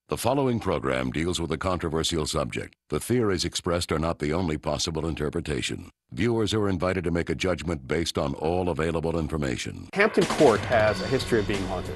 The following program deals with a controversial subject. The theories expressed are not the only possible interpretation. Viewers are invited to make a judgment based on all available information. Hampton Court has a history of being haunted.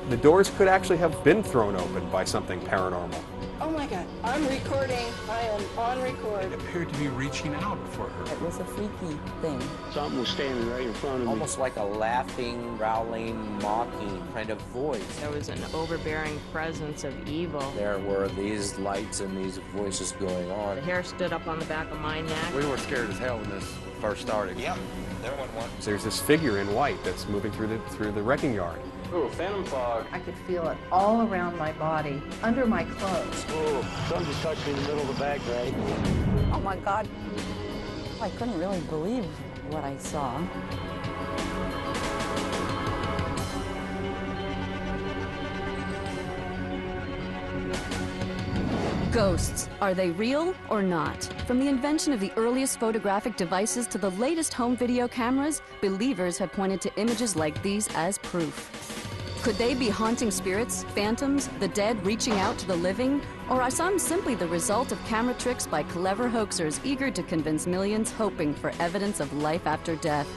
The doors could actually have been thrown open by something paranormal. Oh my God, I'm recording. I am on record. It appeared to be reaching out for her. It was a freaky thing. Something was standing right in front of me. Almost like a laughing, growling, mocking kind of voice. There was an overbearing presence of evil. There were these lights and these voices going on. The hair stood up on the back of my neck. We were scared as hell when this first started. Yep, there went one. There's this figure in white that's moving through the wrecking yard. Ooh, phantom fog. I could feel it all around my body, under my clothes. Ooh, something just touched me in the middle of the back, right? Oh my God. I couldn't really believe what I saw. Ghosts, are they real or not? From the invention of the earliest photographic devices to the latest home video cameras, believers have pointed to images like these as proof. Could they be haunting spirits, phantoms, the dead reaching out to the living? Or are some simply the result of camera tricks by clever hoaxers eager to convince millions hoping for evidence of life after death?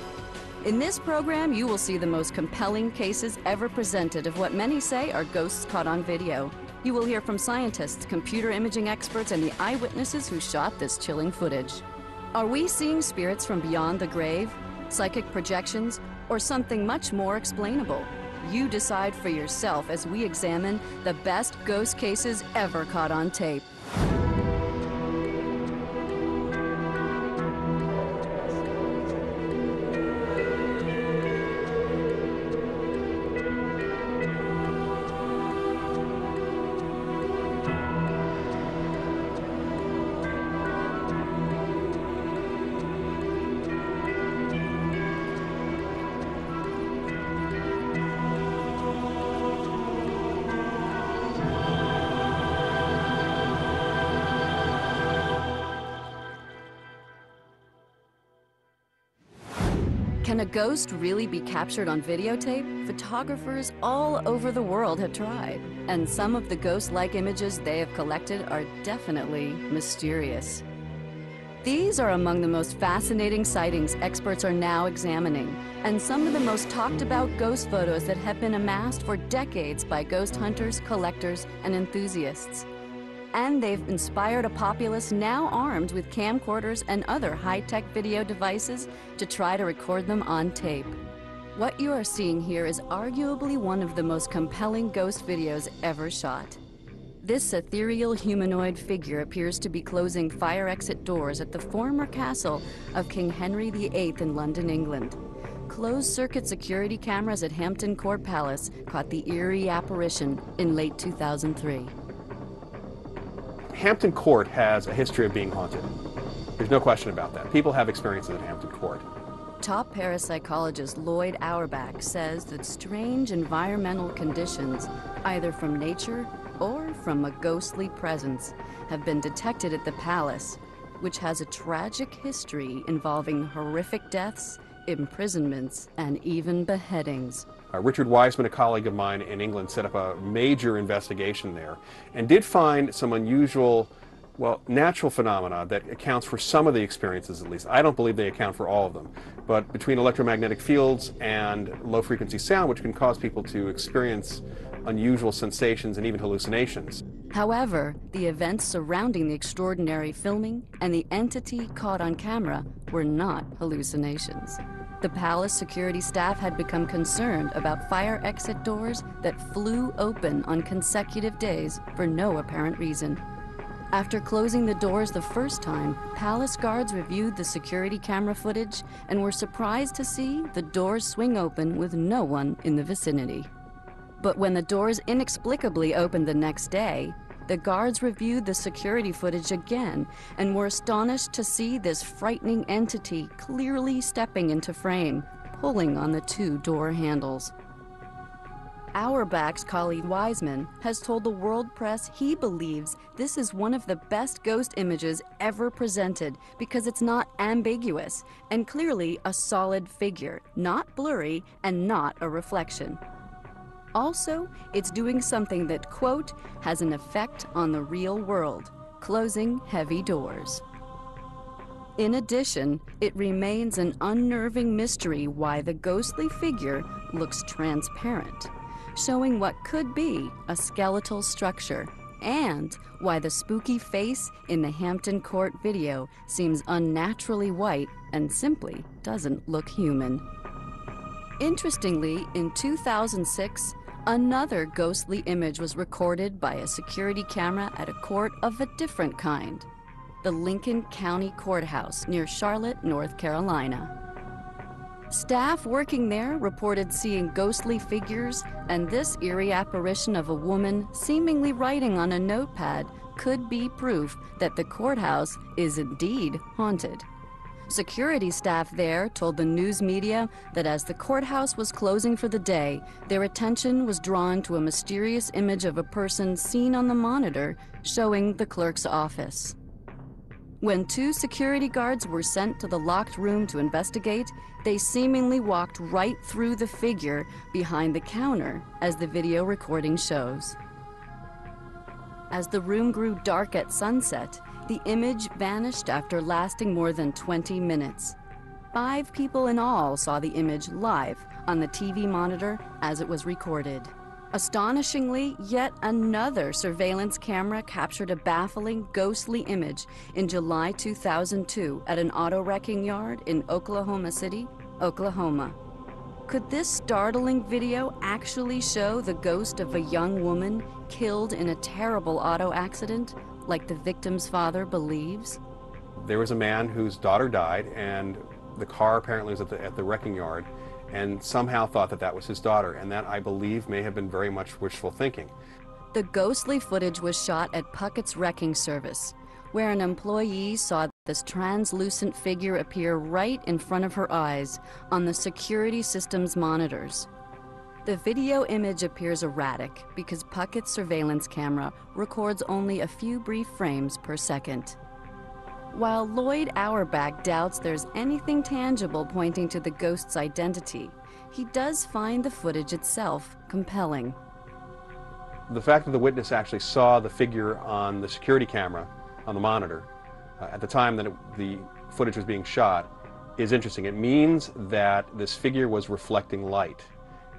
In this program, you will see the most compelling cases ever presented of what many say are ghosts caught on video. You will hear from scientists, computer imaging experts, and the eyewitnesses who shot this chilling footage. Are we seeing spirits from beyond the grave, psychic projections, or something much more explainable? You decide for yourself as we examine the best ghost cases ever caught on tape. Can a ghost really be captured on videotape? Photographers all over the world have tried, and some of the ghost-like images they have collected are definitely mysterious. These are among the most fascinating sightings experts are now examining, and some of the most talked about ghost photos that have been amassed for decades by ghost hunters, collectors, and enthusiasts. And they've inspired a populace now armed with camcorders and other high-tech video devices to try to record them on tape. What you are seeing here is arguably one of the most compelling ghost videos ever shot. This ethereal humanoid figure appears to be closing fire exit doors at the former castle of King Henry VIII in London, England. Closed-circuit security cameras at Hampton Court Palace caught the eerie apparition in late 2003. Hampton Court has a history of being haunted. There's no question about that. People have experiences at Hampton Court. Top parapsychologist Lloyd Auerbach says that strange environmental conditions, either from nature or from a ghostly presence, have been detected at the palace, which has a tragic history involving horrific deaths, imprisonments, and even beheadings. Richard Wiseman, a colleague of mine in England, set up a major investigation there and did find some unusual, well, natural phenomena that accounts for some of the experiences, at least. I don't believe they account for all of them. But between electromagnetic fields and low-frequency sound, which can cause people to experience unusual sensations and even hallucinations. However, the events surrounding the extraordinary filming and the entity caught on camera were not hallucinations. The palace security staff had become concerned about fire exit doors that flew open on consecutive days for no apparent reason. After closing the doors the first time, palace guards reviewed the security camera footage and were surprised to see the doors swing open with no one in the vicinity. But when the doors inexplicably opened the next day, the guards reviewed the security footage again and were astonished to see this frightening entity clearly stepping into frame, pulling on the two door handles. Auerbach's colleague Wiseman has told the world press he believes this is one of the best ghost images ever presented because it's not ambiguous and clearly a solid figure, not blurry and not a reflection. Also, it's doing something that, quote, has an effect on the real world, closing heavy doors. In addition, it remains an unnerving mystery why the ghostly figure looks transparent, showing what could be a skeletal structure, and why the spooky face in the Hampton Court video seems unnaturally white and simply doesn't look human. Interestingly, in 2006, another ghostly image was recorded by a security camera at a court of a different kind, the Lincoln County Courthouse near Charlotte, North Carolina. Staff working there reported seeing ghostly figures, and this eerie apparition of a woman seemingly writing on a notepad could be proof that the courthouse is indeed haunted. Security staff there told the news media that as the courthouse was closing for the day, their attention was drawn to a mysterious image of a person seen on the monitor showing the clerk's office. When 2 security guards were sent to the locked room to investigate, they seemingly walked right through the figure behind the counter, as the video recording shows. As the room grew dark at sunset, the image vanished after lasting more than 20 minutes. 5 people in all saw the image live on the TV monitor as it was recorded. Astonishingly, yet another surveillance camera captured a baffling, ghostly image in July 2002 at an auto wrecking yard in Oklahoma City, Oklahoma. Could this startling video actually show the ghost of a young woman killed in a terrible auto accident, like the victim's father believes? There was a man whose daughter died, and the car apparently was at the wrecking yard, and somehow thought that that was his daughter, and that, I believe, may have been very much wishful thinking. The ghostly footage was shot at Puckett's Wrecking Service, where an employee saw this translucent figure appear right in front of her eyes on the security system's monitors. The video image appears erratic because Puckett's surveillance camera records only a few brief frames per second. While Lloyd Auerbach doubts there's anything tangible pointing to the ghost's identity, he does find the footage itself compelling. The fact that the witness actually saw the figure on the security camera on the monitor at the time that the footage was being shot is interesting. It means that this figure was reflecting light.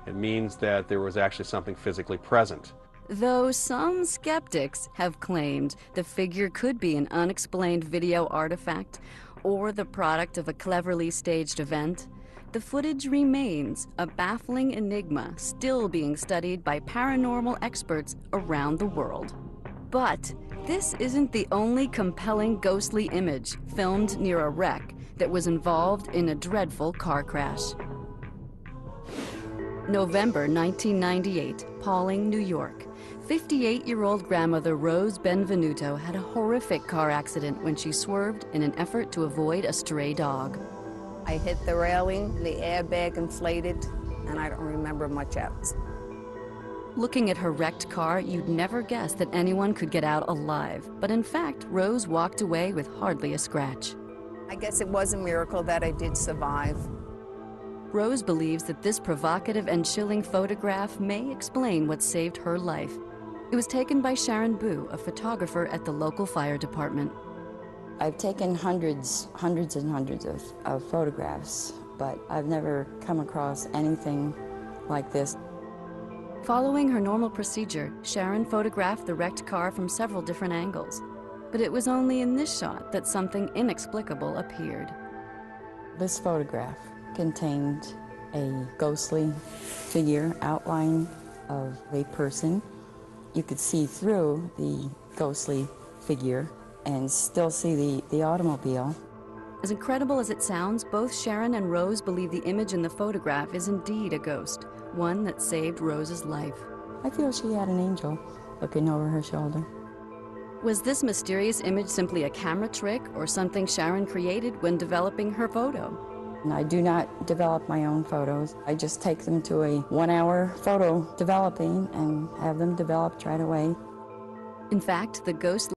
It means that there was actually something physically present. Though some skeptics have claimed the figure could be an unexplained video artifact or the product of a cleverly staged event, the footage remains a baffling enigma still being studied by paranormal experts around the world. But this isn't the only compelling ghostly image filmed near a wreck that was involved in a dreadful car crash. November 1998, Pawling, New York. 58-year-old grandmother Rose Benvenuto had a horrific car accident when she swerved in an effort to avoid a stray dog. I hit the railing, the airbag inflated, and I don't remember much else. Looking at her wrecked car, you'd never guess that anyone could get out alive. But in fact, Rose walked away with hardly a scratch. I guess it was a miracle that I did survive. Rose believes that this provocative and chilling photograph may explain what saved her life. It was taken by Sharon Boo, a photographer at the local fire department. I've taken hundreds and hundreds of photographs, but I've never come across anything like this. Following her normal procedure, Sharon photographed the wrecked car from several different angles. But it was only in this shot that something inexplicable appeared. This photograph contained a ghostly figure outline of a person. You could see through the ghostly figure and still see the automobile. As incredible as it sounds, both Sharon and Rose believe the image in the photograph is indeed a ghost, one that saved Rose's life. I feel she had an angel looking over her shoulder. Was this mysterious image simply a camera trick or something Sharon created when developing her photo? And I do not develop my own photos. I just take them to a 1-hour photo developing and have them developed right away. In fact, the ghost